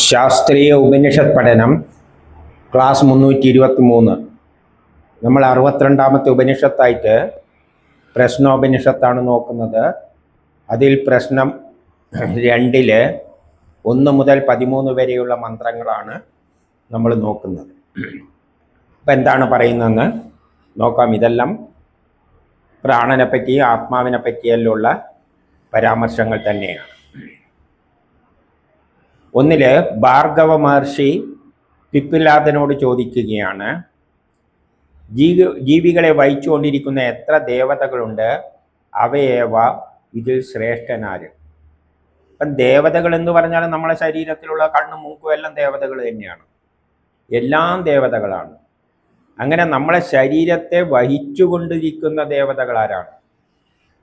ശാസ്ത്രീയ ഉപനിഷത്ത് പഠനം ക്ലാസ് 323. നമ്മൾ 62ാമത്തെ ഉപനിഷത്തായിട്ട് പ്രശ്നോപനിഷത്താണ് നോക്കുന്നത്. അതിൽ പ്രശ്നം 2 1 മുതൽ 13 വരെയുള്ള മന്ത്രങ്ങളാണ് നമ്മൾ നോക്കുന്നത്. അപ്പം എന്താണ് പറയുന്നതെന്ന് നോക്കാം. ഇതെല്ലാം പ്രാണനെ പറ്റി ആത്മാവിനെ പറ്റിയെല്ലാം പരാമർശങ്ങൾ തന്നെയാണ്. 1 ഭാർഗവ മഹർഷി പിപ്പിലാദനോട് ചോദിക്കുകയാണ്, ജീവികളെ വഹിച്ചുകൊണ്ടിരിക്കുന്ന എത്ര ദേവതകളുണ്ട്, അവയേവ ഇതിൽ ശ്രേഷ്ഠനാര്? അപ്പം ദേവതകൾ എന്ന് പറഞ്ഞാൽ നമ്മളെ ശരീരത്തിലുള്ള കണ്ണും മൂക്കും എല്ലാം ദേവതകൾ തന്നെയാണ്, എല്ലാം ദേവതകളാണ്. അങ്ങനെ നമ്മളെ ശരീരത്തെ വഹിച്ചുകൊണ്ടിരിക്കുന്ന ദേവതകൾ ആരാണ്?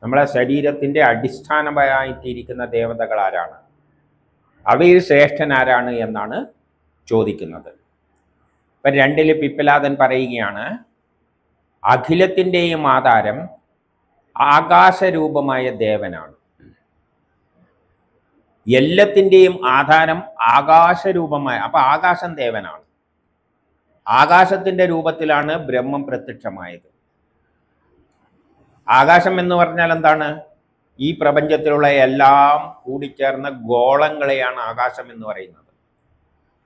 നമ്മളെ ശരീരത്തിൻ്റെ അടിസ്ഥാനമായിട്ടിരിക്കുന്ന ദേവതകൾ ആരാണ്? അവയിൽ ശ്രേഷ്ഠനാരാണ് എന്നാണ് ചോദിക്കുന്നത്. ഇപ്പം 2 പിപ്പിലാദൻ പറയുകയാണ്, അഖിലത്തിൻ്റെയും ആധാരം ആകാശരൂപമായ ദേവനാണ്. എല്ലാത്തിൻ്റെയും ആധാരം ആകാശരൂപമായ, അപ്പം ആകാശം ദേവനാണ്. ആകാശത്തിൻ്റെ രൂപത്തിലാണ് ബ്രഹ്മം പ്രത്യക്ഷമായത്. ആകാശം എന്ന് പറഞ്ഞാൽ എന്താണ്? ഈ പ്രപഞ്ചത്തിലുള്ള എല്ലാം കൂടിച്ചേർന്ന ഗോളങ്ങളെയാണ് ആകാശം എന്ന് പറയുന്നത്.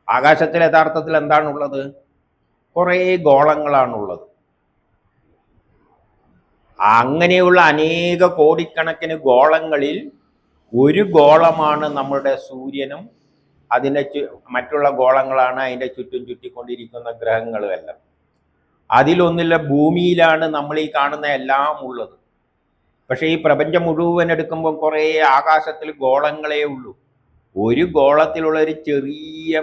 ആകാശത്തിൽ യഥാർത്ഥത്തിൽ എന്താണുള്ളത്? കുറേ ഗോളങ്ങളാണുള്ളത്. അങ്ങനെയുള്ള അനേക കോടിക്കണക്കിന് ഗോളങ്ങളിൽ ഒരു ഗോളമാണ് നമ്മുടെ സൂര്യനും അതിൻ്റെ മറ്റുള്ള ഗോളങ്ങളാണ് അതിൻ്റെ ചുറ്റും ചുറ്റിക്കൊണ്ടിരിക്കുന്ന ഗ്രഹങ്ങളും എല്ലാം. അതിലൊന്നില്ല ഭൂമിയിലാണ് നമ്മൾ ഈ കാണുന്ന എല്ലാം ഉള്ളത്. പക്ഷേ ഈ പ്രപഞ്ചം മുഴുവൻ എടുക്കുമ്പോൾ കുറേ ആകാശത്തിൽ ഗോളങ്ങളേ ഉള്ളൂ. ഒരു ഗോളത്തിലുള്ള ഒരു ചെറിയ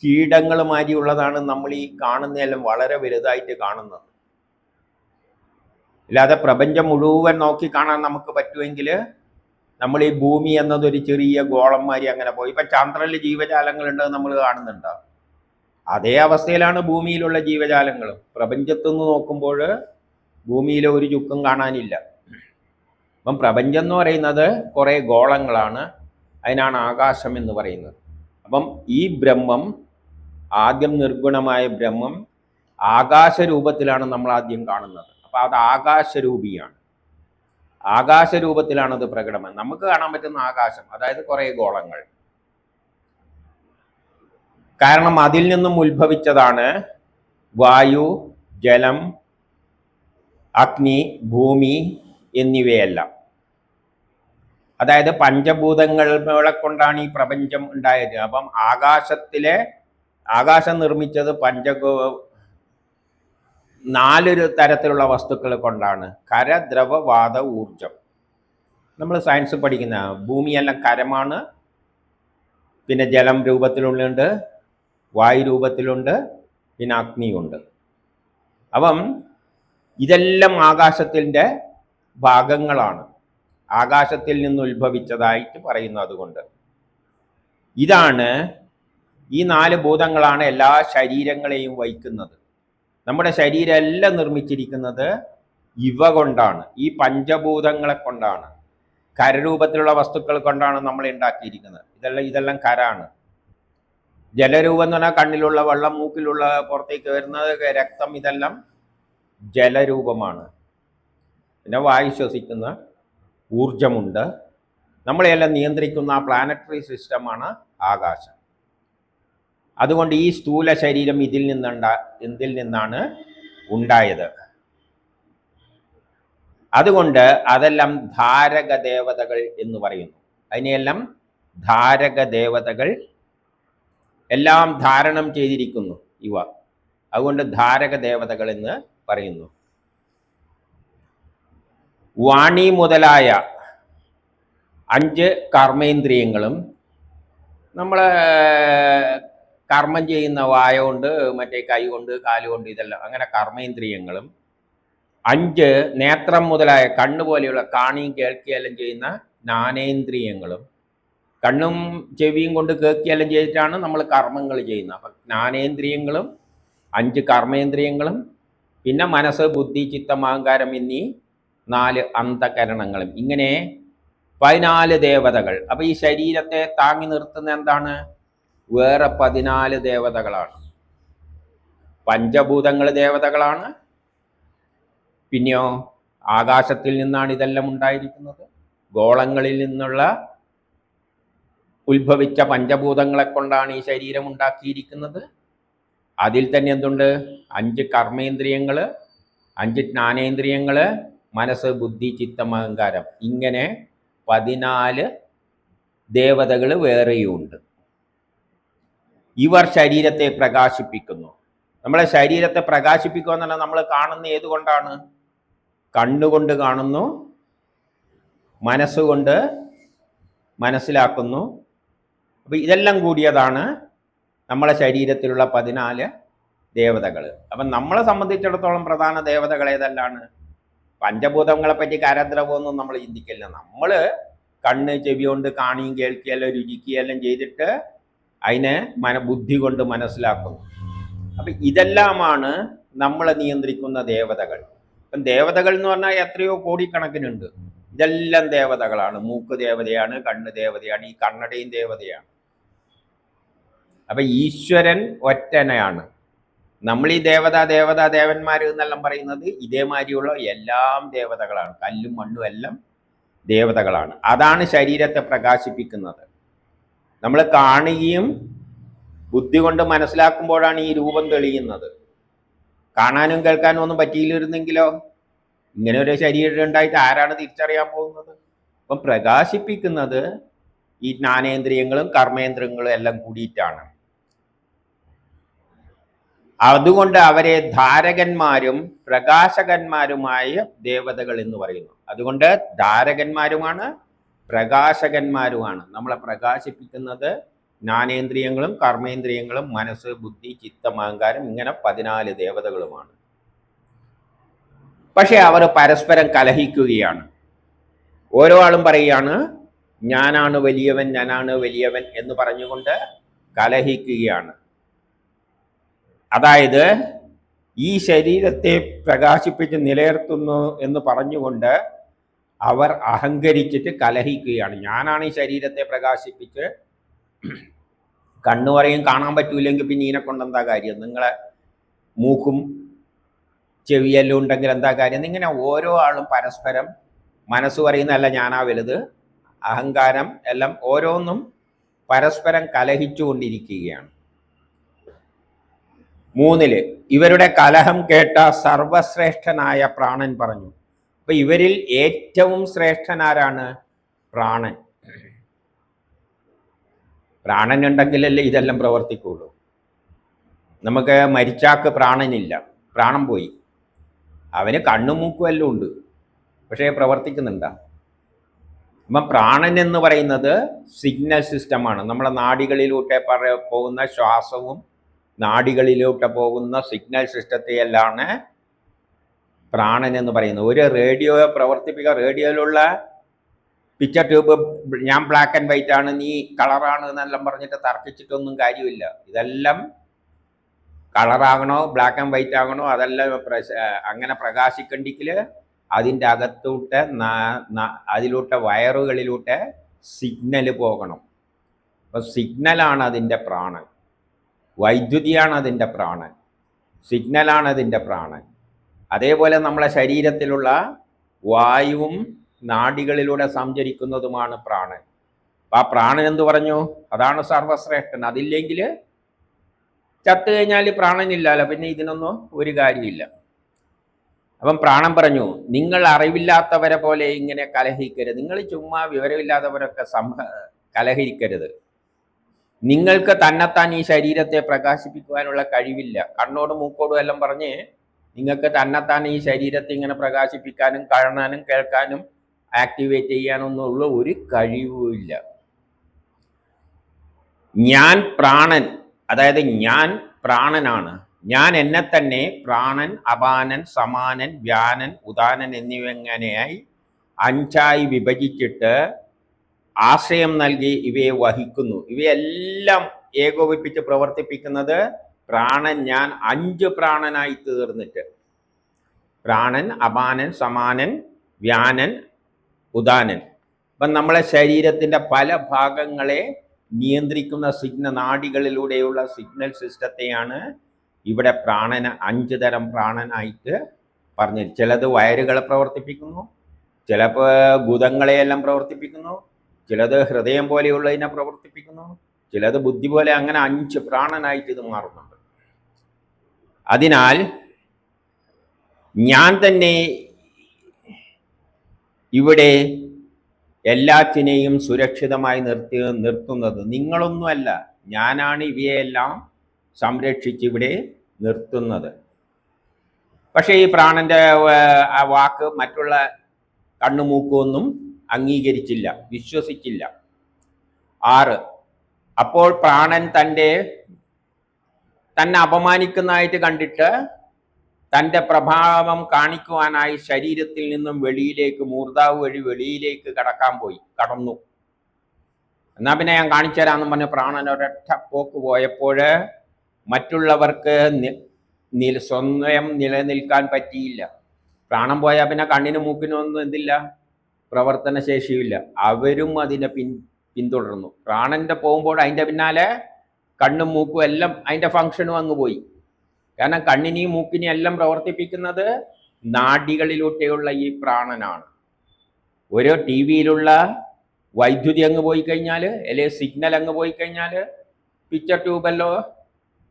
കീടങ്ങൾ മാതിരിയുള്ളതാണ് നമ്മൾ ഈ കാണുന്നതെല്ലാം വളരെ വലുതായിട്ട് കാണുന്നത്. അല്ലാതെ പ്രപഞ്ചം മുഴുവൻ നോക്കി കാണാൻ നമുക്ക് പറ്റുമെങ്കിൽ നമ്മൾ ഈ ഭൂമി എന്നതൊരു ചെറിയ ഗോളം മാതിരി അങ്ങനെ പോയി. ഇപ്പം ചന്ദ്രനിൽ ജീവജാലങ്ങളുണ്ടെന്ന് നമ്മൾ കാണുന്നുണ്ടോ? അതേ അവസ്ഥയിലാണ് ഭൂമിയിലുള്ള ജീവജാലങ്ങളും. പ്രപഞ്ചത്തുനിന്ന് നോക്കുമ്പോൾ ഭൂമിയിലെ ഒരു ചുക്കും കാണാനില്ല. അപ്പം പ്രപഞ്ചം എന്ന് പറയുന്നത് കുറേ ഗോളങ്ങളാണ്, അതിനാണ് ആകാശം എന്ന് പറയുന്നത്. അപ്പം ഈ ബ്രഹ്മം, ആദ്യം നിർഗുണമായ ബ്രഹ്മം ആകാശരൂപത്തിലാണ് നമ്മൾ ആദ്യം കാണുന്നത്. അപ്പം അത് ആകാശരൂപിയാണ്, ആകാശരൂപത്തിലാണത് പ്രകടനം. നമുക്ക് കാണാൻ പറ്റുന്ന ആകാശം, അതായത് കുറേ ഗോളങ്ങൾ. കാരണം അതിൽ നിന്നും ഉത്ഭവിച്ചതാണ് വായു, ജലം, അഗ്നി, ഭൂമി എന്നിവയെല്ലാം. അതായത് പഞ്ചഭൂതങ്ങളെ കൊണ്ടാണ് ഈ പ്രപഞ്ചം ഉണ്ടായത്. അപ്പം ആകാശം നിർമ്മിച്ചത് 4 തരത്തിലുള്ള വസ്തുക്കൾ കൊണ്ടാണ്: കര, ദ്രവ, വാത, ഊർജം. നമ്മൾ സയൻസ് പഠിക്കുന്ന ഭൂമിയെല്ലാം കരമാണ്, പിന്നെ ജലം രൂപത്തിലുണ്ട്, വായു രൂപത്തിലുണ്ട്, പിന്നെ അഗ്നിയുണ്ട്. അപ്പം ഇതെല്ലാം ആകാശത്തിൻ്റെ ഭാഗങ്ങളാണ്, ആകാശത്തിൽ നിന്ന് ഉത്ഭവിച്ചതായിട്ട് പറയുന്നു. അതുകൊണ്ട് ഇതാണ് ഈ 4 ഭൂതങ്ങളാണ് എല്ലാ ശരീരങ്ങളെയും വഹിക്കുന്നത്. നമ്മുടെ ശരീരം എല്ലാം നിർമ്മിച്ചിരിക്കുന്നത് ഇവ കൊണ്ടാണ്, ഈ പഞ്ചഭൂതങ്ങളെ കൊണ്ടാണ്. കരരൂപത്തിലുള്ള വസ്തുക്കൾ കൊണ്ടാണ് നമ്മൾ ഉണ്ടാക്കിയിരിക്കുന്നത്. ഇതെല്ലാം കരാണ്. ജലരൂപം എന്ന് പറഞ്ഞാൽ കണ്ണിലുള്ള വെള്ളം, മൂക്കിലുള്ള പുറത്തേക്ക് വരുന്നത് രക്തം, ഇതെല്ലാം ജലരൂപമാണ്. പിന്നെ വായു ശ്വസിക്കുന്ന ഊർജമുണ്ട്. നമ്മളെല്ലാം നിയന്ത്രിക്കുന്ന ആ പ്ലാനറ്ററി സിസ്റ്റമാണ് ആകാശം. അതുകൊണ്ട് ഈ സ്ഥൂല ശരീരം എന്തിൽ നിന്നാണ് ഉണ്ടായത്? അതുകൊണ്ട് അതെല്ലാം ധാരക ദേവതകൾ എന്ന് പറയുന്നു. അതിനെയെല്ലാം ധാരക ദേവതകൾ, എല്ലാം ധാരണം ചെയ്തിരിക്കുന്നു ഇവ. അതുകൊണ്ട് ധാരക ദേവതകൾ എന്ന് പറയുന്നു. വാണി മുതലായ 5 കർമ്മേന്ദ്രിയങ്ങളും, നമ്മൾ കർമ്മം ചെയ്യുന്ന വായ കൊണ്ട്, മറ്റേ കൈ കൊണ്ട്, കാലുകൊണ്ട്, ഇതെല്ലാം അങ്ങനെ കർമ്മേന്ദ്രിയങ്ങളും, 5 നേത്രം മുതലായ കണ്ണ് പോലെയുള്ള കാണിയും കേൾക്കുകയെല്ലാം ചെയ്യുന്ന ജ്ഞാനേന്ദ്രിയങ്ങളും, കണ്ണും ചെവിയും കൊണ്ട് കേൾക്കുകയെല്ലാം ചെയ്തിട്ടാണ് നമ്മൾ കർമ്മങ്ങൾ ചെയ്യുന്നത്. അപ്പം ജ്ഞാനേന്ദ്രിയങ്ങളും 5 കർമ്മേന്ദ്രിയങ്ങളും, പിന്നെ മനസ്സ്, ബുദ്ധി, ചിത്തം, അഹങ്കാരം എന്നീ 4 അന്ധകരണങ്ങളും, ഇങ്ങനെ 14 ദേവതകൾ. അപ്പം ഈ ശരീരത്തെ താങ്ങി നിർത്തുന്ന എന്താണ്? വേറെ 14 ദേവതകളാണ്. പഞ്ചഭൂതങ്ങൾ ദേവതകളാണ്. പിന്നെയോ ആകാശത്തിൽ നിന്നാണ് ഇതെല്ലാം ഉണ്ടായിരിക്കുന്നത്. ഗോളങ്ങളിൽ നിന്നുള്ള ഉത്ഭവിച്ച പഞ്ചഭൂതങ്ങളെ കൊണ്ടാണ് ഈ ശരീരം ഉണ്ടാക്കിയിരിക്കുന്നത്. അതിൽ തന്നെ എന്തുണ്ട്? 5 കർമ്മേന്ദ്രിയങ്ങൾ, 5 ജ്ഞാനേന്ദ്രിയങ്ങൾ, മനസ്സ്, ബുദ്ധി, ചിത്തം, അഹങ്കാരം. ഇങ്ങനെ 14 ദേവതകൾ വേറെയുമുണ്ട്. ഇവർ ശരീരത്തെ പ്രകാശിപ്പിക്കുന്നു. നമ്മളെ ശരീരത്തെ പ്രകാശിപ്പിക്കുക എന്ന് പറഞ്ഞാൽ നമ്മൾ കാണുന്ന ഏതുകൊണ്ടാണ്? കണ്ണുകൊണ്ട് കാണുന്നു, മനസ്സുകൊണ്ട് മനസ്സിലാക്കുന്നു. അപ്പം ഇതെല്ലാം കൂടിയതാണ് നമ്മളെ ശരീരത്തിലുള്ള 14 ദേവതകൾ. അപ്പം നമ്മളെ സംബന്ധിച്ചിടത്തോളം പ്രധാന ദേവതകൾ ഏതെല്ലാണ്? പഞ്ചഭൂതങ്ങളെ പറ്റി കരദ്രവമൊന്നും നമ്മൾ ചിന്തിക്കില്ല. നമ്മൾ കണ്ണ്, ചെവി കൊണ്ട് കാണുകയും കേൾക്കുകയെല്ലാം രുചിക്കുകയെല്ലാം ചെയ്തിട്ട് അതിനെ ബുദ്ധി കൊണ്ട് മനസ്സിലാക്കുന്നു. അപ്പം ഇതെല്ലാമാണ് നമ്മളെ നിയന്ത്രിക്കുന്ന ദേവതകൾ. അപ്പം ദേവതകൾ എന്ന് പറഞ്ഞാൽ എത്രയോ കോടിക്കണക്കിനുണ്ട്. ഇതെല്ലാം ദേവതകളാണ്. മൂക്ക് ദേവതയാണ്, കണ്ണ് ദേവതയാണ്, ഈ കണ്ണടയും ദേവതയാണ്. അപ്പം ഈശ്വരൻ ഒറ്റനെയാണ്. നമ്മൾ ഈ ദേവന്മാർ എന്നെല്ലാം പറയുന്നത് ഇതേമാതിരിയുള്ള എല്ലാം ദേവതകളാണ്. കല്ലും മണ്ണും എല്ലാം ദേവതകളാണ്. അതാണ് ശരീരത്തെ പ്രകാശിപ്പിക്കുന്നത്. നമ്മൾ കാണുകയും ബുദ്ധി കൊണ്ട് മനസ്സിലാക്കുമ്പോഴാണ് ഈ രൂപം തെളിയുന്നത്. കാണാനും കേൾക്കാനും ഒന്നും പറ്റിയില്ലിരുന്നെങ്കിലോ ഇങ്ങനെ ഒരു ശരീരം ഉണ്ടായിട്ട് ആരാണ് തിരിച്ചറിയാൻ പോകുന്നത്? അപ്പം പ്രകാശിപ്പിക്കുന്നത് ഈ ജ്ഞാനേന്ദ്രിയങ്ങളും കർമ്മേന്ദ്രിയങ്ങളും എല്ലാം കൂടിയിട്ടാണ്. അതുകൊണ്ട് അവരെ ധാരകന്മാരും പ്രകാശകന്മാരുമായ ദേവതകൾ എന്ന് പറയുന്നു. അതുകൊണ്ട് ധാരകന്മാരുമാണ്, പ്രകാശകന്മാരുമാണ്. നമ്മളെ പ്രകാശിപ്പിക്കുന്നത് ജ്ഞാനേന്ദ്രിയങ്ങളും കർമ്മേന്ദ്രിയങ്ങളും മനസ്സ്, ബുദ്ധി, ചിത്തം, അഹങ്കാരം, ഇങ്ങനെ 14 ദേവതകളുമാണ്. പക്ഷെ അവർ പരസ്പരം കലഹിക്കുകയാണ്. ഓരോ ആളും പറയുകയാണ് ഞാനാണ് വലിയവൻ, ഞാനാണ് വലിയവൻ എന്ന് പറഞ്ഞുകൊണ്ട് കലഹിക്കുകയാണ്. അതായത് ഈ ശരീരത്തെ പ്രകാശിപ്പിച്ച് നിലനിർത്തുന്നു എന്ന് പറഞ്ഞുകൊണ്ട് അവർ അഹങ്കരിച്ചിട്ട് കലഹിക്കുകയാണ്. ഞാനാണ് ഈ ശരീരത്തെ പ്രകാശിപ്പിച്ച്, കണ്ണു പറയും കാണാൻ പറ്റൂലെങ്കിൽ പിന്നെ ഇതിനെ കൊണ്ട് എന്താ കാര്യം? നിങ്ങളെ മൂക്കും ചെവിയെല്ലാം ഉണ്ടെങ്കിൽ എന്താ കാര്യം? ഇങ്ങനെ ഓരോ ആളും പരസ്പരം മനസ്സ് പറയുന്നതല്ല ഞാനാ വലുത്, അഹങ്കാരം എല്ലാം ഓരോന്നും പരസ്പരം കലഹിച്ചുകൊണ്ടിരിക്കുകയാണ്. 3 ഇവരുടെ കലഹം കേട്ട സർവശ്രേഷ്ഠനായ പ്രാണൻ പറഞ്ഞു. അപ്പൊ ഇവരിൽ ഏറ്റവും ശ്രേഷ്ഠനാരാണ്? പ്രാണൻ. പ്രാണൻ ഉണ്ടെങ്കിലല്ലേ ഇതെല്ലാം പ്രവർത്തിക്കുള്ളൂ. നമുക്ക് മരിച്ചാക്ക് പ്രാണനില്ല, പ്രാണൻ പോയി. അവന് കണ്ണും മൂക്കും എല്ലാം ഉണ്ട്, പക്ഷേ പ്രവർത്തിക്കുന്നുണ്ടാ? അപ്പം പ്രാണൻ എന്ന് പറയുന്നത് സിഗ്നൽ സിസ്റ്റമാണ്. നമ്മളെ നാഡികളിലൂടെ പോകുന്ന ശ്വാസവും നാഡികളിലൂടെ പോകുന്ന സിഗ്നൽ സിസ്റ്റത്തെയെല്ലാണ് പ്രാണൻ എന്ന് പറയുന്നത്. ഒരു റേഡിയോയെ പ്രവർത്തിപ്പിക്കുക, റേഡിയോയിലുള്ള പിക്ചർ ട്യൂബ് ഞാൻ ബ്ലാക്ക് ആൻഡ് വൈറ്റ് ആണ്, നീ കളറാണ് എന്നെല്ലാം പറഞ്ഞിട്ട് തർക്കിച്ചിട്ടൊന്നും കാര്യമില്ല. ഇതെല്ലാം കളറാകണോ ബ്ലാക്ക് ആൻഡ് വൈറ്റ് ആകണോ അതെല്ലാം അങ്ങനെ പ്രകാശിക്കണ്ടെങ്കിൽ അതിൻ്റെ അകത്തൂട്ട് അതിലൂടെ വയറുകളിലൂടെ സിഗ്നൽ പോകണം. അപ്പം സിഗ്നലാണ് അതിൻ്റെ പ്രാണൻ, വൈദ്യുതിയാണ് അതിൻ്റെ പ്രാണൻ, സിഗ്നലാണ് അതിൻ്റെ പ്രാണൻ. അതേപോലെ നമ്മളെ ശരീരത്തിലുള്ള വായുവും നാഡികളിലൂടെ സഞ്ചരിക്കുന്നതുമാണ് പ്രാണൻ. അപ്പം ആ പ്രാണൻ എന്ത് പറഞ്ഞു? അതാണ് സർവശ്രേഷ്ഠൻ. അതില്ലെങ്കിൽ ചത്തു കഴിഞ്ഞാൽ പ്രാണനില്ലല്ലോ, പിന്നെ ഇതിനൊന്നും ഒരു കാര്യമില്ല. അപ്പം പ്രാണൻ പറഞ്ഞു നിങ്ങൾ അറിവില്ലാത്തവരെ പോലെ ഇങ്ങനെ കലഹിക്കരുത്. നിങ്ങൾ ചുമ്മാ വിവരമില്ലാത്തവരൊക്കെ കലഹിക്കരുത്. നിങ്ങൾക്ക് തന്നെത്താൻ ഈ ശരീരത്തെ പ്രകാശിപ്പിക്കുവാനുള്ള കഴിവില്ല. കണ്ണോടും മൂക്കോടും എല്ലാം പറഞ്ഞ് നിങ്ങൾക്ക് തന്നെത്താൻ ഈ ശരീരത്തെ ഇങ്ങനെ പ്രകാശിപ്പിക്കാനും കാണാനും കേൾക്കാനും ആക്ടിവേറ്റ് ചെയ്യാനൊന്നുള്ള ഒരു കഴിവുമില്ല. ഞാൻ പ്രാണൻ, അതായത് ഞാൻ പ്രാണനാണ്. ഞാൻ എന്നെ തന്നെ പ്രാണൻ, അപാനൻ, സമാനൻ, വ്യാനൻ, ഉദാനൻ എന്നിവങ്ങനെയായി 5ആയി വിഭജിച്ചിട്ട് ആശ്രയം നൽകി ഇവയെ വഹിക്കുന്നു. ഇവയെല്ലാം ഏകോപിപ്പിച്ച് പ്രവർത്തിപ്പിക്കുന്നത് പ്രാണൻ. ഞാൻ 5 പ്രാണനായി തീർന്നിട്ട് പ്രാണൻ, അപാനൻ, സമാനൻ, വ്യാനൻ, ഉദാനൻ. അപ്പം നമ്മളെ ശരീരത്തിൻ്റെ പല ഭാഗങ്ങളെ നിയന്ത്രിക്കുന്ന നാഡികളിലൂടെയുള്ള സിഗ്നൽ സിസ്റ്റത്തെയാണ് ഇവിടെ 5 തരം പ്രാണനായിട്ട് പറഞ്ഞു. ചിലത് വയറുകളെ പ്രവർത്തിപ്പിക്കുന്നു, ചിലപ്പോൾ ഗുദങ്ങളെയെല്ലാം പ്രവർത്തിപ്പിക്കുന്നു, ചിലത് ഹൃദയം പോലെയുള്ളതിനെ പ്രവർത്തിപ്പിക്കുന്നു, ചിലത് ബുദ്ധി പോലെ. അങ്ങനെ 5 പ്രാണനായിട്ട് ഇത് മാറുന്നുണ്ട്. അതിനാൽ ഞാൻ തന്നെ ഇവിടെ എല്ലാറ്റിനെയും സുരക്ഷിതമായി നിർത്തുന്നത്. നിങ്ങളൊന്നുമല്ല, ഞാനാണ് ഇവയെല്ലാം സംരക്ഷിച്ച് ഇവിടെ നിർത്തുന്നത്. പക്ഷേ ഈ പ്രാണന്റെ ആ വാക്ക് മറ്റുള്ള കണ്ണുമൂക്കൊന്നും അംഗീകരിച്ചില്ല, വിശ്വസിച്ചില്ല. 6, അപ്പോൾ പ്രാണൻ തന്നെ അപമാനിക്കുന്നതായിട്ട് കണ്ടിട്ട് തൻ്റെ പ്രഭാവം കാണിക്കുവാനായി ശരീരത്തിൽ നിന്നും വെളിയിലേക്ക്, മൂർധാവ് വഴി വെളിയിലേക്ക് കടന്നു. എന്നാ പിന്നെ ഞാൻ കാണിച്ചു തരാമെന്ന് പറഞ്ഞ് പ്രാണൻ ഒരൊറ്റ പോക്ക് പോയപ്പോൾ മറ്റുള്ളവർക്ക് സ്വയം നിലനിൽക്കാൻ പറ്റിയില്ല. പ്രാണൻ പോയാൽ പിന്നെ കണ്ണിനും മൂക്കിനും ഒന്നും എന്തില്ല, പ്രവർത്തനശേഷിയില്ല. അവരും അതിനെ പിന്തുടർന്നു. പ്രാണന്റെ പോകുമ്പോൾ അതിൻ്റെ പിന്നാലെ കണ്ണും മൂക്കും എല്ലാം അതിൻ്റെ ഫങ്ഷനും അങ്ങ് പോയി. കാരണം കണ്ണിനെയും മൂക്കിനെയും എല്ലാം പ്രവർത്തിപ്പിക്കുന്നത് നാഡികളിലൂടെയുള്ള ഈ പ്രാണനാണ്. ഒരു ടി വിയിലുള്ള വൈദ്യുതി അങ്ങ് പോയി കഴിഞ്ഞാൽ, അല്ലെങ്കിൽ സിഗ്നൽ അങ്ങ് പോയി കഴിഞ്ഞാൽ പിക്ചർ ട്യൂബല്ലോ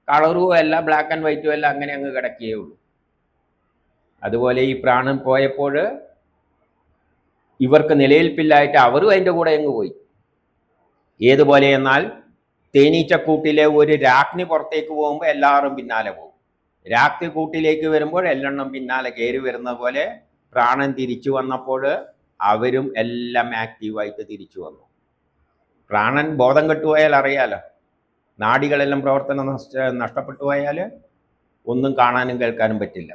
കളറും അല്ല, ബ്ലാക്ക് ആൻഡ് വൈറ്റും അല്ല, അങ്ങനെ അങ്ങ് കിടക്കുകയേ ഉള്ളൂ. അതുപോലെ ഈ പ്രാണൻ പോയപ്പോൾ ഇവർക്ക് നിലനിൽപ്പില്ലായിട്ട് അവരും അതിൻ്റെ കൂടെ അങ്ങ് പോയി. ഏതുപോലെ എന്നാൽ തേനീച്ചക്കൂട്ടിലെ ഒരു രാജ്ഞി പുറത്തേക്ക് പോകുമ്പോൾ എല്ലാവരും പിന്നാലെ പോകും. രാജ്ഞി കൂട്ടിലേക്ക് വരുമ്പോൾ എല്ലെണ്ണം പിന്നാലെ കയറി വരുന്ന പോലെ പ്രാണൻ തിരിച്ചു വന്നപ്പോൾ അവരും എല്ലാം ആക്റ്റീവായിട്ട് തിരിച്ചു വന്നു. പ്രാണൻ ബോധം കെട്ടുപോയാൽ അറിയാലോ, നാഡികളെല്ലാം പ്രവർത്തനം നഷ്ടപ്പെട്ടു പോയാൽ ഒന്നും കാണാനും കേൾക്കാനും പറ്റില്ല.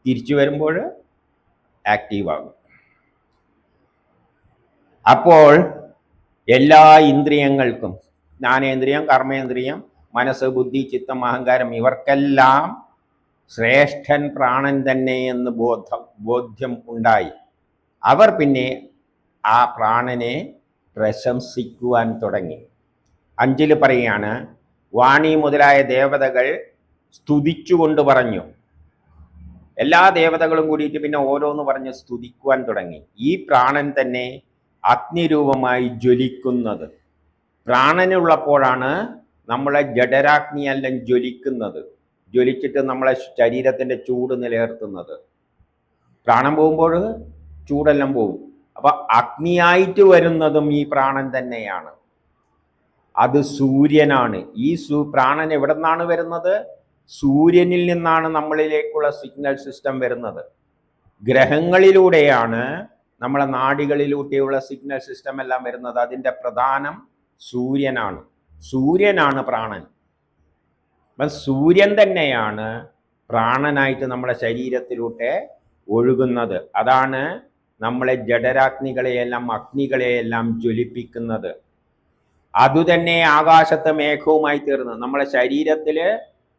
തിരിച്ചു വരുമ്പോൾ ആക്റ്റീവാകും. അപ്പോൾ എല്ലാ ഇന്ദ്രിയങ്ങൾക്കും, ജ്ഞാനേന്ദ്രിയം, കർമ്മേന്ദ്രിയം, മനസ്സ്, ബുദ്ധി, ചിത്തം, അഹങ്കാരം, ഇവർക്കെല്ലാം ശ്രേഷ്ഠൻ പ്രാണൻ തന്നെ എന്ന് ബോധ്യം ഉണ്ടായി. അവർ പിന്നെ ആ പ്രാണനെ പ്രശംസിക്കുവാൻ തുടങ്ങി. 5 പറയുകയാണ്, വാണി മുതലായ ദേവതകൾ സ്തുതിച്ചുകൊണ്ട് പറഞ്ഞു. എല്ലാ ദേവതകളും കൂടിയിട്ട് പിന്നെ ഓരോന്ന് പറഞ്ഞ് സ്തുതിക്കുവാൻ തുടങ്ങി. ഈ പ്രാണൻ തന്നെ അഗ്നിരൂപമായി ജ്വലിക്കുന്നത്. പ്രാണനുള്ളപ്പോഴാണ് നമ്മളെ ജഡരാഗ്നിയെല്ലാം ജ്വലിക്കുന്നത്, ജ്വലിച്ചിട്ട് നമ്മളെ ശരീരത്തിൻ്റെ ചൂട് നിലനിർത്തുന്നത്. പ്രാണൻ പോകുമ്പോൾ ചൂടെല്ലാം പോകും. അപ്പൊ അഗ്നിയായിട്ട് വരുന്നതും ഈ പ്രാണൻ തന്നെയാണ്. അത് സൂര്യനാണ്. ഈ പ്രാണൻ എവിടെ നിന്നാണ് വരുന്നത്? സൂര്യനിൽ നിന്നാണ് നമ്മളിലേക്കുള്ള സിഗ്നൽ സിസ്റ്റം വരുന്നത്. ഗ്രഹങ്ങളിലൂടെയാണ് നമ്മളെ നാഡികളിലൂടെയുള്ള സിഗ്നൽ സിസ്റ്റം എല്ലാം വരുന്നത്. അതിൻ്റെ പ്രധാനം സൂര്യനാണ്. സൂര്യനാണ് പ്രാണൻ. അപ്പം സൂര്യൻ തന്നെയാണ് പ്രാണനായിട്ട് നമ്മുടെ ശരീരത്തിലൂടെ ഒഴുകുന്നത്. അതാണ് നമ്മളെ ജഡരാഗ്നികളെയെല്ലാം, അഗ്നികളെയെല്ലാം ജ്വലിപ്പിക്കുന്നത്. അതുതന്നെ ആകാശത്ത് മേഘവുമായി തീർന്നു. നമ്മളെ ശരീരത്തിൽ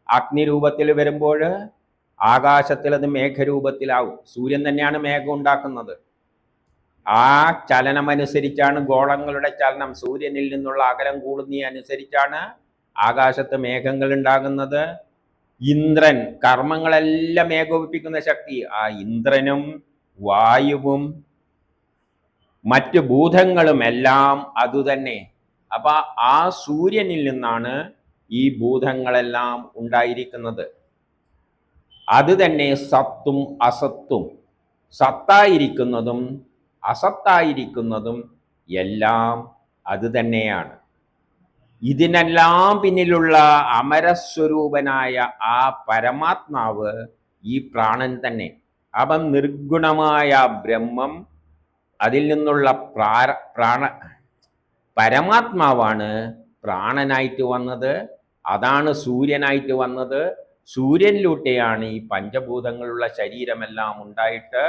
അഗ്നിരൂപത്തിൽ വരുമ്പോൾ ആകാശത്തിൽ അത് മേഘരൂപത്തിലാവും. സൂര്യൻ തന്നെയാണ് മേഘം ഉണ്ടാക്കുന്നത്. ആ ചലനമനുസരിച്ചാണ് ഗോളങ്ങളുടെ ചലനം. സൂര്യനിൽ നിന്നുള്ള അകലം കൂടുന്നതനുസരിച്ചാണ് ആകാശത്ത് മേഘങ്ങൾ ഉണ്ടാകുന്നത്. ഇന്ദ്രൻ കർമ്മങ്ങളെല്ലാം ഏകോപിപ്പിക്കുന്ന ശക്തി. ആ ഇന്ദ്രനും വായുവും മറ്റ് ഭൂതങ്ങളും എല്ലാം അതുതന്നെ. അപ്പൊ ആ സൂര്യനിൽ നിന്നാണ് ഈ ഭൂതങ്ങളെല്ലാം ഉണ്ടായിരിക്കുന്നത്. അത് തന്നെ സത്തും അസത്തും. സത്തായിരിക്കുന്നതും അസത്തായിരിക്കുന്നതും എല്ലാം അത് തന്നെയാണ്. ഇതിനെല്ലാം പിന്നിലുള്ള അമരസ്വരൂപനായ ആ പരമാത്മാവ് ഈ പ്രാണൻ തന്നെ. അപ്പം നിർഗുണമായ ബ്രഹ്മം, അതിൽ നിന്നുള്ള പരമാത്മാവാണ് പ്രാണനായിട്ട് വന്നത്. അതാണ് സൂര്യനായിട്ട് വന്നത്. സൂര്യനിലൂടെയാണ് ഈ പഞ്ചഭൂതങ്ങളുള്ള ശരീരമെല്ലാം ഉണ്ടായിട്ട്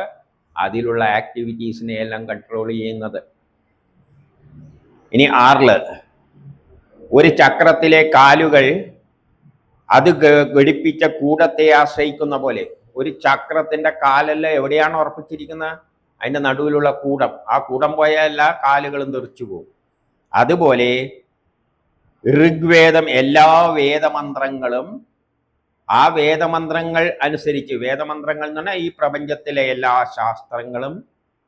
അതിലുള്ള ആക്ടിവിറ്റീസിനെ എല്ലാം കൺട്രോൾ ചെയ്യുന്നത്. ഇനി 6 ഒരു ചക്രത്തിലെ കാലുകൾ അത് ഘടിപ്പിച്ച കൂടത്തെ ആശ്രയിക്കുന്ന പോലെ. ഒരു ചക്രത്തിന്റെ കാലെല്ലാം എവിടെയാണ് ഉറപ്പിച്ചിരിക്കുന്നത്? അതിൻ്റെ നടുവിലുള്ള കൂടം. ആ കൂടം പോയാൽ എല്ലാ കാലുകളും തെറിച്ചു പോകും. അതുപോലെ ഋഗ്വേദം, എല്ലാ വേദമന്ത്രങ്ങളും ആ വേദമന്ത്രങ്ങൾ അനുസരിച്ച്, വേദമന്ത്രങ്ങൾ എന്ന് പറഞ്ഞാൽ ഈ പ്രപഞ്ചത്തിലെ എല്ലാ ശാസ്ത്രങ്ങളും,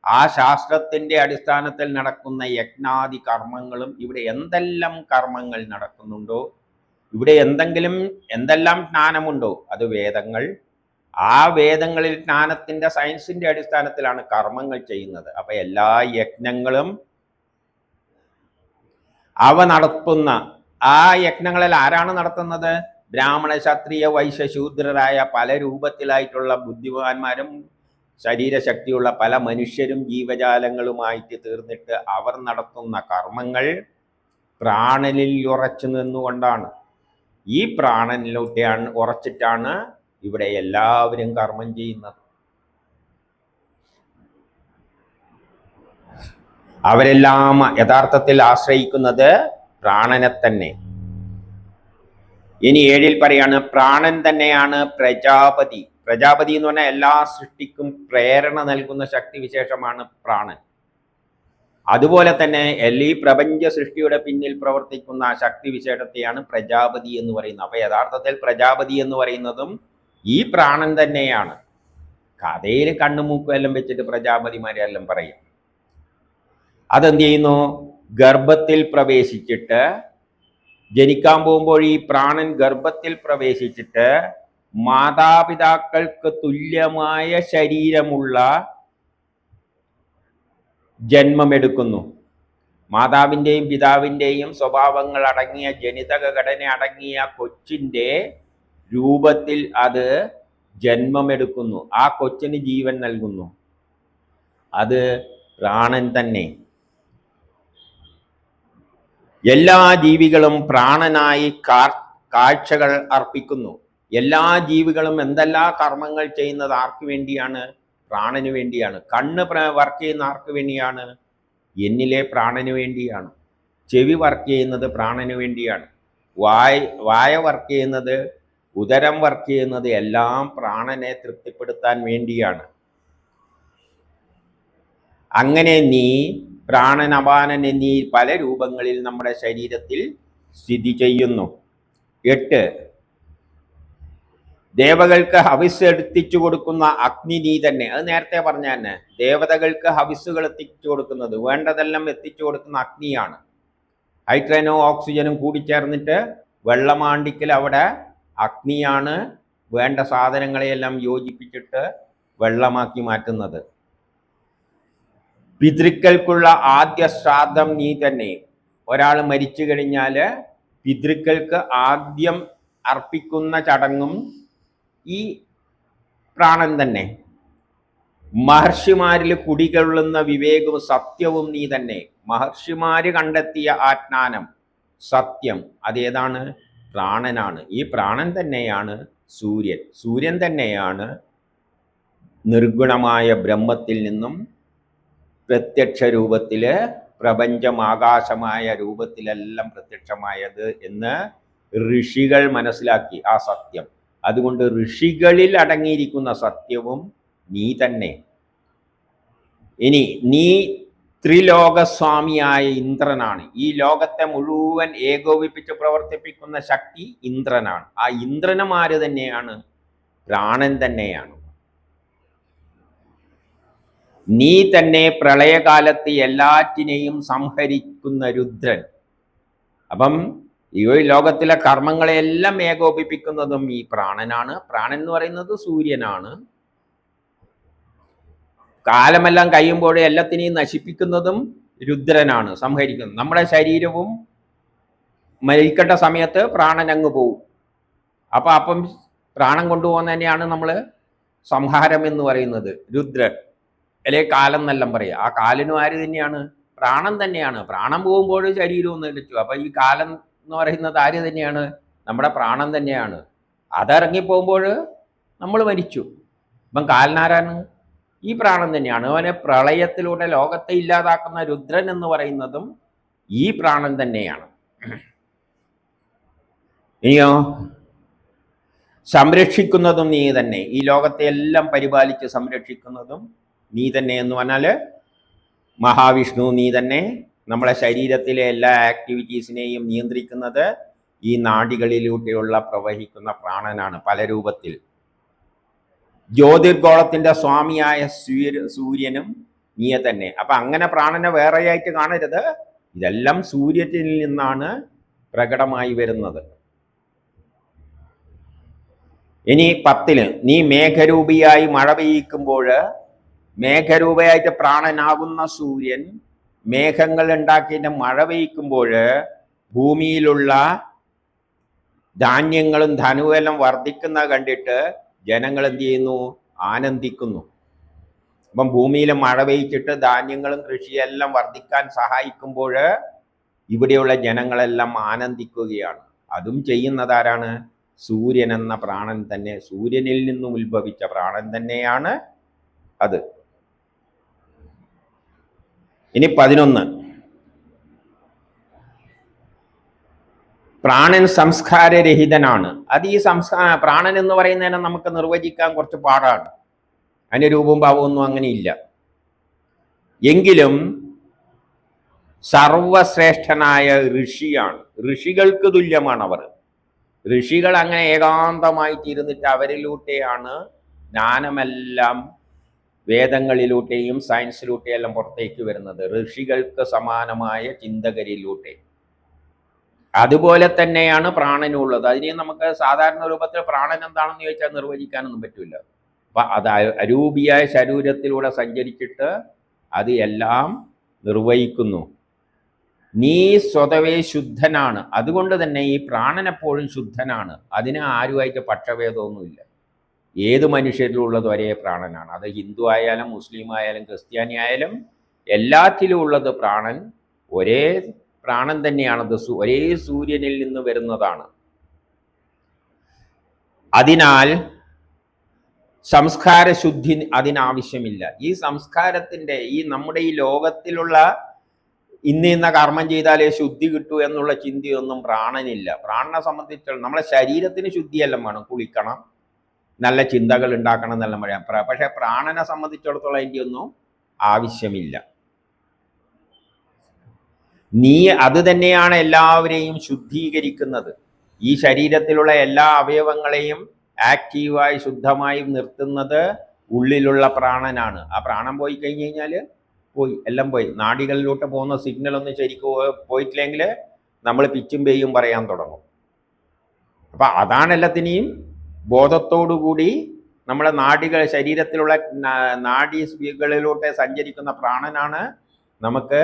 ആ ശാസ്ത്രത്തിന്റെ അടിസ്ഥാനത്തിൽ നടക്കുന്ന യജ്ഞാദി കർമ്മങ്ങളും, ഇവിടെ എന്തെല്ലാം കർമ്മങ്ങൾ നടക്കുന്നുണ്ടോ, ഇവിടെ എന്തെല്ലാം ജ്ഞാനമുണ്ടോ അത് വേദങ്ങൾ. ആ വേദങ്ങളിൽ ജ്ഞാനത്തിന്റെ സയൻസിന്റെ അടിസ്ഥാനത്തിലാണ് കർമ്മങ്ങൾ ചെയ്യുന്നത്. അപ്പൊ എല്ലാ യജ്ഞങ്ങളും അവ നടത്തുന്ന ആ യജ്ഞങ്ങളിൽ ആരാണ് നടത്തുന്നത്? ബ്രാഹ്മണ, ക്ഷത്രിയ, വൈശ്യ, ശൂദ്രരായ പല രൂപത്തിലായിട്ടുള്ള ബുദ്ധിമാന്മാരും ശരീരശക്തിയുള്ള പല മനുഷ്യരും ജീവജാലങ്ങളുമായിട്ട് തീർന്നിട്ട് അവർ നടത്തുന്ന കർമ്മങ്ങൾ പ്രാണനിൽ ഉറച്ചു നിന്നുകൊണ്ടാണ്. ഈ പ്രാണനിലൂടെയാണ് ഉറച്ചിട്ടാണ് ഇവിടെ എല്ലാവരും കർമ്മം ചെയ്യുന്നത്. അവരെല്ലാം യഥാർത്ഥത്തിൽ ആശ്രയിക്കുന്നത് പ്രാണനെ തന്നെ. ഇനി 7 പറയാണ്, പ്രാണൻ തന്നെയാണ് പ്രജാപതി. പ്രജാപതി എന്ന് പറഞ്ഞാൽ എല്ലാ സൃഷ്ടിക്കും പ്രേരണ നൽകുന്ന ശക്തി വിശേഷമാണ് പ്രാണൻ. അതുപോലെ തന്നെ ഈ പ്രപഞ്ച സൃഷ്ടിയുടെ പിന്നിൽ പ്രവർത്തിക്കുന്ന ശക്തി വിശേഷത്തെയാണ് പ്രജാപതി എന്ന് പറയുന്നത്. അപ്പൊ യഥാർത്ഥത്തിൽ പ്രജാപതി എന്ന് പറയുന്നതും ഈ പ്രാണൻ തന്നെയാണ്. കഥയിൽ കണ്ണുമൂക്കും എല്ലാം വെച്ചിട്ട് പ്രജാപതിമാരെല്ലാം പറയും. അതെന്ത് ചെയ്യുന്നു? ഗർഭത്തിൽ പ്രവേശിച്ചിട്ട്, ജനിക്കാൻ പോകുമ്പോൾ ഈ പ്രാണൻ ഗർഭത്തിൽ പ്രവേശിച്ചിട്ട് മാതാപിതാക്കൾക്ക് തുല്യമായ ശരീരമുള്ള ജന്മമെടുക്കുന്നു. മാതാവിൻ്റെയും പിതാവിൻ്റെയും സ്വഭാവങ്ങൾ അടങ്ങിയ, ജനിതക ഘടന അടങ്ങിയ കൊച്ചിൻ്റെ രൂപത്തിൽ അത് ജന്മമെടുക്കുന്നു. ആ കൊച്ചിന് ജീവൻ നൽകുന്നു. അത് പ്രാണൻ തന്നെ. എല്ലാ ജീവികളും പ്രാണനായി കാഴ്ചകൾ അർപ്പിക്കുന്നു. എല്ലാ ജീവികളും എന്തെല്ലാം കർമ്മങ്ങൾ ചെയ്യുന്നത് ആർക്ക് വേണ്ടിയാണ്? പ്രാണന് വേണ്ടിയാണ്. കണ്ണ് വർക്ക് ചെയ്യുന്ന ആർക്ക് വേണ്ടിയാണ്? എന്നിലെ പ്രാണന് വേണ്ടിയാണ്. ചെവി വർക്ക് ചെയ്യുന്നത് പ്രാണന് വേണ്ടിയാണ്. വായ വർക്ക് ചെയ്യുന്നത്, ഉദരം വർക്ക് ചെയ്യുന്നത് എല്ലാം പ്രാണനെ തൃപ്തിപ്പെടുത്താൻ വേണ്ടിയാണ്. അങ്ങനെ നീ പ്രാണൻ, അപാനൻ എന്നീ പല രൂപങ്ങളിൽ നമ്മുടെ ശരീരത്തിൽ സ്ഥിതി ചെയ്യുന്നു. 8 ദേവകൾക്ക് ഹവിസ് എത്തിച്ചു കൊടുക്കുന്ന അഗ്നി നീ തന്നെ. അത് നേരത്തെ പറഞ്ഞ തന്നെ, ദേവതകൾക്ക് ഹവിസുകൾ എത്തിച്ചു കൊടുക്കുന്നത്, വേണ്ടതെല്ലാം എത്തിച്ചു കൊടുക്കുന്ന അഗ്നിയാണ്. ഹൈഡ്രജനും ഓക്സിജനും കൂടിച്ചേർന്നിട്ട് വെള്ളമാണ്ടിക്കൽ അവിടെ അഗ്നിയാണ് വേണ്ട സാധനങ്ങളെയെല്ലാം യോജിപ്പിച്ചിട്ട് വെള്ളമാക്കി മാറ്റുന്നത്. പിതൃക്കൾക്കുള്ള ആദ്യ ശ്രാദ്ധം നീ തന്നെ. ഒരാൾ മരിച്ചു കഴിഞ്ഞാൽ പിതൃക്കൾക്ക് ആദ്യം അർപ്പിക്കുന്ന ചടങ്ങും ഈ പ്രാണൻ തന്നെ. മഹർഷിമാരിൽ കുടികൊള്ളുന്ന വിവേകവും സത്യവും നീ തന്നെ. മഹർഷിമാര് കണ്ടെത്തിയ ആജ്ഞാനം, സത്യം, അതേതാണ്? പ്രാണനാണ്. ഈ പ്രാണൻ തന്നെയാണ് സൂര്യൻ. സൂര്യൻ തന്നെയാണ് നിർഗുണമായ ബ്രഹ്മത്തിൽ നിന്നും പ്രത്യക്ഷ രൂപത്തില്, പ്രപഞ്ചം ആകാശമായ രൂപത്തിലെല്ലാം പ്രത്യക്ഷമായത് എന്ന് ഋഷികൾ മനസ്സിലാക്കി ആ സത്യം. അതുകൊണ്ട് ഋഷികളിൽ അടങ്ങിയിരിക്കുന്ന സത്യവും നീ തന്നെ. ഇനി നീ ത്രിലോകസ്വാമിയായ ഇന്ദ്രനാണ്. ഈ ലോകത്തെ മുഴുവൻ ഏകോപിപ്പിച്ച് പ്രവർത്തിപ്പിക്കുന്ന ശക്തി ഇന്ദ്രനാണ്. ആ ഇന്ദ്രന്മാര് തന്നെയാണ്, പ്രാണൻ തന്നെയാണ്. നീ തന്നെ പ്രളയകാലത്ത് എല്ലാറ്റിനെയും സംഹരിക്കുന്ന രുദ്രൻ. അപ്പം ഈ ലോകത്തിലെ കർമ്മങ്ങളെല്ലാം ഏകോപിപ്പിക്കുന്നതും ഈ പ്രാണനാണ്. പ്രാണൻ എന്ന് പറയുന്നത് സൂര്യനാണ്. കാലമെല്ലാം കഴിയുമ്പോൾ എല്ലാത്തിനെയും നശിപ്പിക്കുന്നതും രുദ്രനാണ്, സംഹരിക്കുന്നത്. നമ്മുടെ ശരീരവും മരിക്കേണ്ട സമയത്ത് പ്രാണൻ അങ്ങ് പോവും. അപ്പം പ്രാണൻ കൊണ്ടുപോകുന്ന തന്നെയാണ് നമ്മൾ സംഹാരം എന്ന് പറയുന്നത്, രുദ്രൻ അല്ലെ കാലം എന്നെല്ലാം പറയാം. ആ കാലിനും ആര് തന്നെയാണ്? പ്രാണൻ തന്നെയാണ്. പ്രാണൻ പോകുമ്പോൾ ശരീരവും നിലച്ചു. അപ്പൊ ഈ കാലം എന്ന് പറയുന്നത് ആര് തന്നെയാണ്? നമ്മുടെ പ്രാണൻ തന്നെയാണ്. അതിറങ്ങിപ്പോകുമ്പോൾ നമ്മൾ മരിച്ചു. അപ്പം കാലനാരാണ്? ഈ പ്രാണൻ തന്നെയാണ്. അവനെ പ്രളയത്തിലൂടെ ലോകത്തെ ഇല്ലാതാക്കുന്ന രുദ്രൻ എന്ന് പറയുന്നതും ഈ പ്രാണൻ തന്നെയാണ്. ഇനിയോ സംരക്ഷിക്കുന്നതും നീ തന്നെ. ഈ ലോകത്തെ എല്ലാം പരിപാലിച്ച് സംരക്ഷിക്കുന്നതും നീ തന്നെ എന്ന് പറഞ്ഞാൽ മഹാവിഷ്ണു നീ തന്നെ, നമ്മളെ ശരീരത്തിലെ എല്ലാ ആക്ടിവിറ്റീസിനെയും നിയന്ത്രിക്കുന്നത് ഈ നാഡികളിലൂടെയുള്ള പ്രവഹിക്കുന്ന പ്രാണനാണ് പല രൂപത്തിൽ. ജ്യോതിർഗോളത്തിന്റെ സ്വാമിയായ സൂര്യനും നീയെ തന്നെ. അപ്പൊ അങ്ങനെ പ്രാണനെ വേറെയായിട്ട് കാണരുത്. ഇതെല്ലാം സൂര്യനിൽ നിന്നാണ് പ്രകടമായി വരുന്നത്. ഇനി 10 നീ മേഘരൂപിയായി മഴ പെയ്യിക്കുമ്പോൾ, മേഘരൂപയായിട്ട് പ്രാണനാകുന്ന സൂര്യൻ മേഘങ്ങൾ ഉണ്ടാക്കിയിട്ട് മഴ പെയ്യിക്കുമ്പോൾ ഭൂമിയിലുള്ള ധാന്യങ്ങളും ധനുവെല്ലാം വർദ്ധിക്കുന്ന കണ്ടിട്ട് ജനങ്ങൾ എന്ത് ചെയ്യുന്നു? ആനന്ദിക്കുന്നു. അപ്പം ഭൂമിയിൽ മഴ പെയ്ച്ചിട്ട് ധാന്യങ്ങളും കൃഷിയെല്ലാം വർദ്ധിക്കാൻ സഹായിക്കുമ്പോൾ ഇവിടെയുള്ള ജനങ്ങളെല്ലാം ആനന്ദിക്കുകയാണ്. അതും ചെയ്യുന്നതാരാണ്? സൂര്യൻ എന്ന പ്രാണൻ തന്നെ. സൂര്യനിൽ നിന്നും ഉത്ഭവിച്ച പ്രാണൻ തന്നെയാണ് അത്. ഇനി 11 പ്രാണൻ സംസ്കാരരഹിതനാണ്. അത് ഈ പ്രാണൻ എന്ന് പറയുന്നതിനെ നമുക്ക് നിർവചിക്കാൻ കുറച്ച് പാടാണ്. അതിന് രൂപവും ഭാവമൊന്നും അങ്ങനെ ഇല്ല. എങ്കിലും സർവശ്രേഷ്ഠനായ ഋഷിയാണ്. ഋഷികൾക്ക് തുല്യമാണ് അവർ. ഋഷികൾ അങ്ങനെ ഏകാന്തമായിട്ട് ഇരുന്നിട്ട് അവരിലൂടെയാണ് ജ്ഞാനമെല്ലാം വേദങ്ങളിലൂടെയും സയൻസിലൂടെയും എല്ലാം പുറത്തേക്ക് വരുന്നത്. ഋഷികൾക്ക് സമാനമായ ചിന്തകരിലൂടെ. അതുപോലെ തന്നെയാണ് പ്രാണനുള്ളത്. അതിനെ നമുക്ക് സാധാരണ രൂപത്തിൽ പ്രാണൻ എന്താണെന്ന് ചോദിച്ചാൽ നിർവചിക്കാനൊന്നും പറ്റില്ല. അപ്പൊ അത് അരൂപിയായ ശരീരത്തിലൂടെ സഞ്ചരിച്ചിട്ട് അത് എല്ലാം നിർവഹിക്കുന്നു. നീ സ്വതവേ ശുദ്ധനാണ്. അതുകൊണ്ട് തന്നെ ഈ പ്രാണൻ എപ്പോഴും ശുദ്ധനാണ്. അതിന് ആരുമായിട്ട് പക്ഷഭേദമൊന്നുമില്ല. ഏത് മനുഷ്യരിലുള്ളത് ഒരേ പ്രാണനാണ്. അത് ഹിന്ദു ആയാലും മുസ്ലിം ആയാലും ക്രിസ്ത്യാനി ആയാലും എല്ലാത്തിലും ഉള്ളത് പ്രാണൻ ഒരേ പ്രാണൻ തന്നെയാണത്. ഒരേ സൂര്യനിൽ നിന്ന് വരുന്നതാണ്. അതിനാൽ സംസ്കാര ശുദ്ധി അതിനാവശ്യമില്ല. ഈ സംസ്കാരത്തിന്റെ ഈ നമ്മുടെ ഈ ലോകത്തിലുള്ള ഇന്ന കർമ്മം ചെയ്താലേ ശുദ്ധി കിട്ടൂ എന്നുള്ള ചിന്തയൊന്നും പ്രാണനില്ല. പ്രാണനെ സംബന്ധിച്ചുള്ള നമ്മളെ ശരീരത്തിന് ശുദ്ധിയെല്ലാം വേണം. കുളിക്കണം, നല്ല ചിന്തകൾ ഉണ്ടാക്കണം എന്നെല്ലാം പറയാം. പക്ഷെ പ്രാണനെ സംബന്ധിച്ചിടത്തോളം അതിൻ്റെ ഒന്നും ആവശ്യമില്ല. നീ അത് തന്നെയാണ് എല്ലാവരെയും ശുദ്ധീകരിക്കുന്നത്. ഈ ശരീരത്തിലുള്ള എല്ലാ അവയവങ്ങളെയും ആക്റ്റീവായി ശുദ്ധമായി നിർത്തുന്നത് ഉള്ളിലുള്ള പ്രാണനാണ്. ആ പ്രാണൻ പോയി കഴിഞ്ഞ് കഴിഞ്ഞാൽ പോയി, എല്ലാം പോയി. നാഡികളിലോട്ട് പോകുന്ന സിഗ്നലൊന്നും ശരിക്കും പോയിട്ടില്ലെങ്കിൽ നമ്മൾ പിച്ചും പേയും പറയാൻ തുടങ്ങും. അപ്പം അതാണ് എല്ലാത്തിനെയും ബോധത്തോടുകൂടി നമ്മുടെ നാഡികൾ ശരീരത്തിലുള്ള നാഡീകളിലൂടെ സഞ്ചരിക്കുന്ന പ്രാണനാണ് നമുക്ക്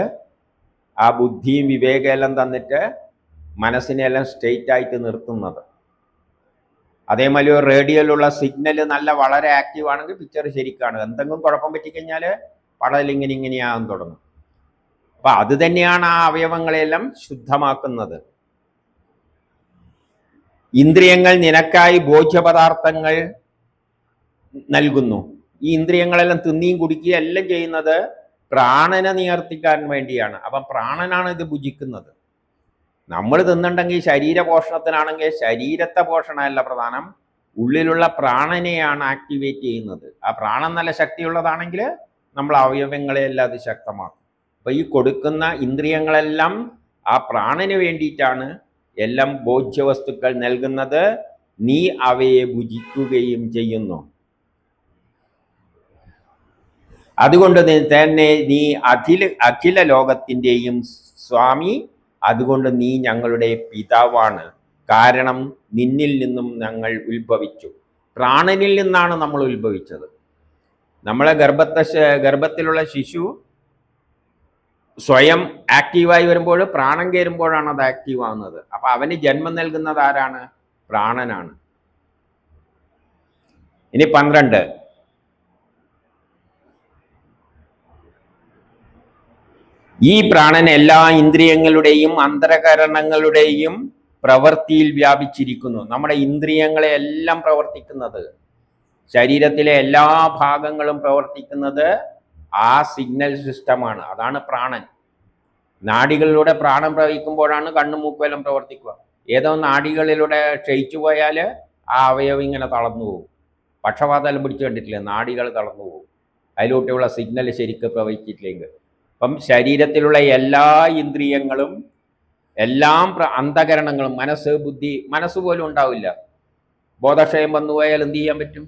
ആ ബുദ്ധിയും വിവേകമെല്ലാം തന്നിട്ട് മനസ്സിനെല്ലാം സ്ട്രെയിറ്റ് ആയിട്ട് നിർത്തുന്നത്. അതേമാതിരി റേഡിയോയിലുള്ള സിഗ്നൽ നല്ല വളരെ ആക്റ്റീവ് ആണെങ്കിൽ പിക്ചർ ശരിക്കാണ്. എന്തെങ്കിലും കുഴപ്പം പറ്റിക്കഴിഞ്ഞാൽ പടൽ ഇങ്ങനെയാകാൻ തുടങ്ങും. അപ്പം അത് തന്നെയാണ് ആ അവയവങ്ങളെല്ലാം ശുദ്ധമാക്കുന്നത്. ഇന്ദ്രിയങ്ങൾ നിനക്കായി ഭോജ്യപദാർത്ഥങ്ങൾ നൽകുന്നു. ഈ ഇന്ദ്രിയങ്ങളെല്ലാം തിന്നിയും കുടിക്കുകയും എല്ലാം ചെയ്യുന്നത് പ്രാണനെ നിയന്ത്രിക്കാൻ വേണ്ടിയാണ്. അപ്പം പ്രാണനാണ് ഇത് ഭുജിക്കുന്നത്. നമ്മൾ തിന്നുണ്ടെങ്കിൽ ശരീരപോഷണത്തിനാണെങ്കിൽ ശരീരത്തെ പോഷണമല്ല പ്രധാനം, ഉള്ളിലുള്ള പ്രാണനെയാണ് ആക്ടിവേറ്റ് ചെയ്യുന്നത്. ആ പ്രാണൻ നല്ല ശക്തിയുള്ളതാണെങ്കിൽ നമ്മൾ അവയവങ്ങളെല്ലാം അത് ശക്തമാക്കും. അപ്പം ഈ കൊടുക്കുന്ന ഇന്ദ്രിയങ്ങളെല്ലാം ആ പ്രാണന് വേണ്ടിയിട്ടാണ് എല്ലാം ഭോജ്യവസ്തുക്കൾ നൽകുന്നത്. നീ അവയെ ഭുജിക്കുകയും ചെയ്യുന്നു. അതുകൊണ്ട് തന്നെ നീ അഖില ലോകത്തിൻ്റെയും സ്വാമി. അതുകൊണ്ട് നീ ഞങ്ങളുടെ പിതാവാണ്. കാരണം നിന്നിൽ നിന്നും ഞങ്ങൾ ഉത്ഭവിച്ചു. പ്രാണനിൽ നിന്നാണ് നമ്മൾ ഉത്ഭവിച്ചത്. നമ്മളെ ഗർഭത്തിലുള്ള ശിശു സ്വയം ആക്റ്റീവായി വരുമ്പോൾ പ്രാണൻ കയറുമ്പോഴാണ് അത് ആക്റ്റീവ് ആവുന്നത്. അപ്പൊ അവന് ജന്മം നൽകുന്നത് ആരാണ്? പ്രാണനാണ്. ഇനി 12 ഈ പ്രാണൻ എല്ലാ ഇന്ദ്രിയങ്ങളുടെയും അന്തരകരണങ്ങളുടെയും പ്രവൃത്തിയിൽ വ്യാപിച്ചിരിക്കുന്നു. നമ്മുടെ ഇന്ദ്രിയങ്ങളെ എല്ലാം പ്രവർത്തിക്കുന്നത്, ശരീരത്തിലെ എല്ലാ ഭാഗങ്ങളും പ്രവർത്തിക്കുന്നത് ആ സിഗ്നൽ സിസ്റ്റമാണ്. അതാണ് പ്രാണൻ. നാഡികളിലൂടെ പ്രാണൻ പ്രവഹിക്കുമ്പോഴാണ് കണ്ണും മൂക്കുമെല്ലാം പ്രവർത്തിക്കുക. ഏതോ നാഡികളിലൂടെ ക്ഷയിച്ചു പോയാൽ ആ അവയവം ഇങ്ങനെ തളർന്നു പോകും. പക്ഷപാതം പിടിച്ചു കണ്ടിട്ടില്ലേ? നാഡികൾ തളർന്നു പോകും, അതിലൂടെയുള്ള സിഗ്നൽ ശരിക്കും പ്രവഹിച്ചിട്ടില്ലെങ്കിൽ. അപ്പം ശരീരത്തിലുള്ള എല്ലാ ഇന്ദ്രിയങ്ങളും എല്ലാം അന്ധകരണങ്ങളും മനസ്സ് ബുദ്ധി മനസ്സ് പോലും ഉണ്ടാവില്ല. ബോധക്ഷയം വന്നു പോയാൽ എന്ത് ചെയ്യാൻ പറ്റും?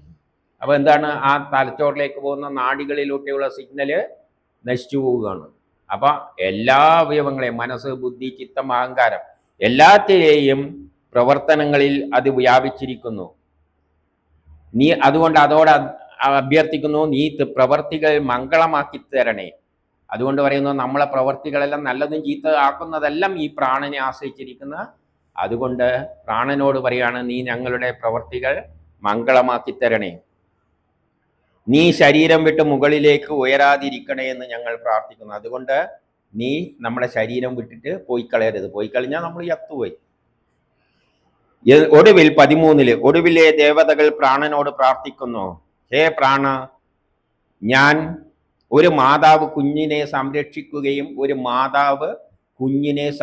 അപ്പോൾ എന്താണ്, ആ തലച്ചോറിലേക്ക് പോകുന്ന നാഡികളിലൂടെയുള്ള സിഗ്നല് നശിച്ചു പോവുകയാണ്. അപ്പം എല്ലാ അവയവങ്ങളെയും മനസ്സ് ബുദ്ധി ചിത്തം അഹങ്കാരം എല്ലാത്തിലെയും പ്രവർത്തനങ്ങളിൽ അത് വ്യാപിച്ചിരിക്കുന്നു. നീ അതുകൊണ്ട് അതോടെ അഭ്യർത്ഥിക്കുന്നു, നീ പ്രവർത്തികൾ മംഗളമാക്കി തരണേ. അതുകൊണ്ട് പറയുന്നു, നമ്മളെ പ്രവർത്തികളെല്ലാം നല്ലതും ചീത്ത ആക്കുന്നതെല്ലാം ഈ പ്രാണനെ ആശ്രയിച്ചിരിക്കുന്ന. അതുകൊണ്ട് പ്രാണനോട് പറയാണ്, നീ ഞങ്ങളുടെ പ്രവർത്തികൾ മംഗളമാക്കി തരണേ. നീ ശരീരം വിട്ട് മുകളിലേക്ക് ഉയരാതിരിക്കണേ എന്ന് ഞങ്ങൾ പ്രാർത്ഥിക്കുന്നു. അതുകൊണ്ട് നീ നമ്മുടെ ശരീരം വിട്ടിട്ട് പോയി കളയരുത്. പോയി കളഞ്ഞാൽ നമ്മൾ ചത്തുപോയി. ഒടുവിൽ 13 ഒടുവിലെ ദേവതകൾ പ്രാണനോട് പ്രാർത്ഥിക്കുന്നു, ഹേ പ്രാണ, ഞാൻ ഒരു മാതാവ് കുഞ്ഞിനെ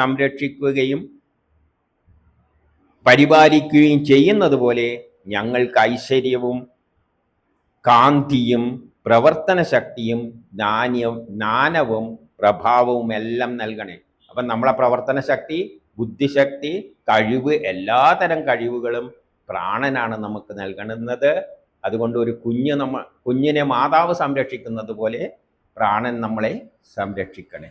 സംരക്ഷിക്കുകയും പരിപാലിക്കുകയും ചെയ്യുന്നത് പോലെ ഞങ്ങൾക്ക് ഐശ്വര്യവും കാന്തിയും പ്രവർത്തന ശക്തിയും ജ്ഞാനവും പ്രഭാവവും എല്ലാം നൽകണേ. അപ്പം നമ്മളെ പ്രവർത്തന ശക്തി, ബുദ്ധിശക്തി, കഴിവ്, എല്ലാതരം കഴിവുകളും പ്രാണനാണ് നമുക്ക് നൽകുന്നത്. അതുകൊണ്ട് ഒരു കുഞ്ഞിനെ മാതാവ് സംരക്ഷിക്കുന്നത് പോലെ പ്രാണൻ നമ്മളെ സംരക്ഷിക്കണേ.